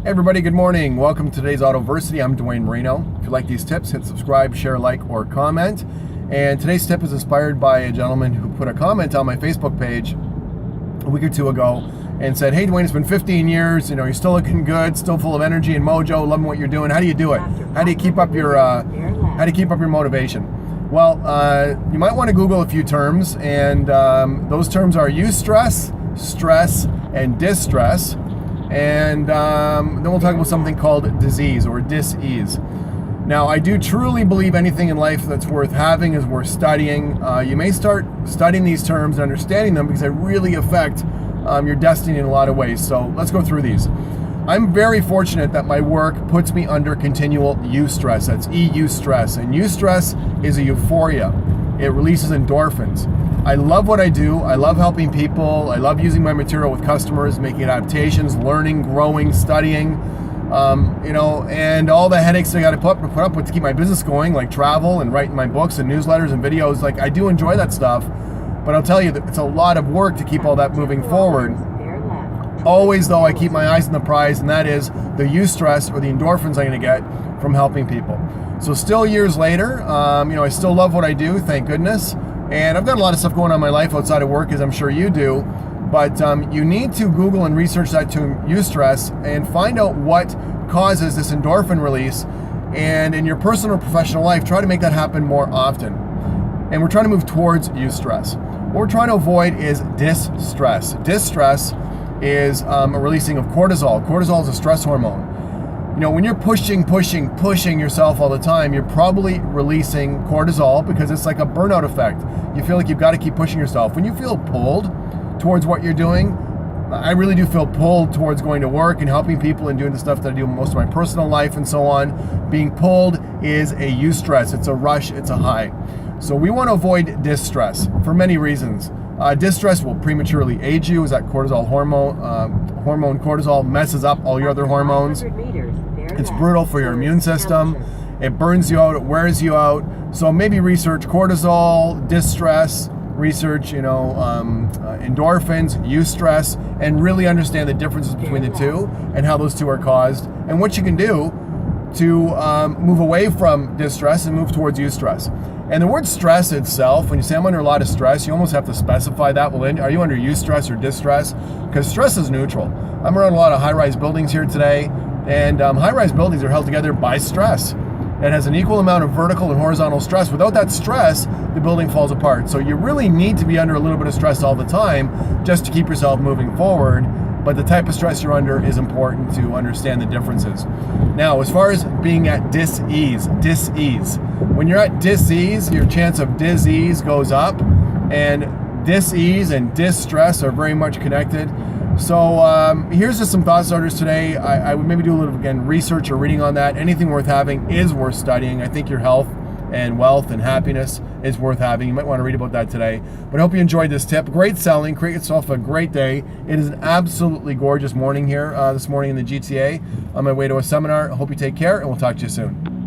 Hey everybody, good morning. Welcome to today's Autoversity. I'm Dwayne Marino. If you like these tips, hit subscribe, share, like, or comment. And today's tip is inspired by a gentleman who put a comment on my Facebook page a week or two ago and said, "Hey Dwayne, it's been 15 years. You're still looking good, still full of energy and mojo, loving what you're doing. How do you do it? How do you keep up your motivation?" Well, you might want to Google a few terms, and those terms are eustress, stress, and distress. And then we'll talk about something called disease or dis-ease. Now, I do truly believe anything in life that's worth having is worth studying. You may start studying these terms and understanding them because they really affect your destiny in a lot of ways. So let's go through these. I'm very fortunate that my work puts me under continual eustress. That's EU stress. And eustress is a euphoria. It releases endorphins. I love what I do. I love helping people. I love using my material with customers, making adaptations, learning, growing, studying, and all the headaches I got to put up with to keep my business going, like travel and writing my books and newsletters and videos. Like, I do enjoy that stuff, but I'll tell you that it's a lot of work to keep all that moving forward. Always, though, I keep my eyes on the prize, and that is the eustress or the endorphins I'm going to get from helping people. So still years later, I still love what I do, thank goodness. And I've got a lot of stuff going on in my life outside of work, as I'm sure you do. But you need to Google and research that term eustress and find out what causes this endorphin release. And in your personal or professional life, try to make that happen more often. And we're trying to move towards eustress. What we're trying to avoid is distress. Distress is a releasing of cortisol. Cortisol is a stress hormone. When you're pushing yourself all the time, you're probably releasing cortisol because it's like a burnout effect. You feel like you've got to keep pushing yourself. When you feel pulled towards what you're doing, I really do feel pulled towards going to work and helping people and doing the stuff that I do in most of my personal life and so on. Being pulled is a eustress. It's a rush. It's a high. So we want to avoid distress for many reasons. Distress will prematurely age you, as that cortisol hormone cortisol messes up all your other hormones. It's brutal for your immune system. It burns you out, it wears you out. So maybe research cortisol, distress, research, endorphins, eustress, and really understand the differences between the two and how those two are caused and what you can do to move away from distress and move towards eustress. And the word stress itself, when you say I'm under a lot of stress, you almost have to specify that. Well, are you under eustress or distress? Because stress is neutral. I'm around a lot of high-rise buildings here today, and high-rise buildings are held together by stress. It has an equal amount of vertical and horizontal stress. Without that stress, the building falls apart. So you really need to be under a little bit of stress all the time just to keep yourself moving forward. But the type of stress you're under is important to understand the differences. Now, as far as being at dis-ease. When you're at dis-ease, your chance of disease goes up, and dis-ease and distress are very much connected. So here's just some thought starters today. I would maybe do a little, again, research or reading on that. Anything worth having is worth studying. I think your health and wealth and happiness is worth having. You might want to read about that today. But I hope you enjoyed this tip. Great selling. Create yourself a great day. It is an absolutely gorgeous morning here this morning in the GTA. On my way to a seminar. I hope you take care, and we'll talk to you soon.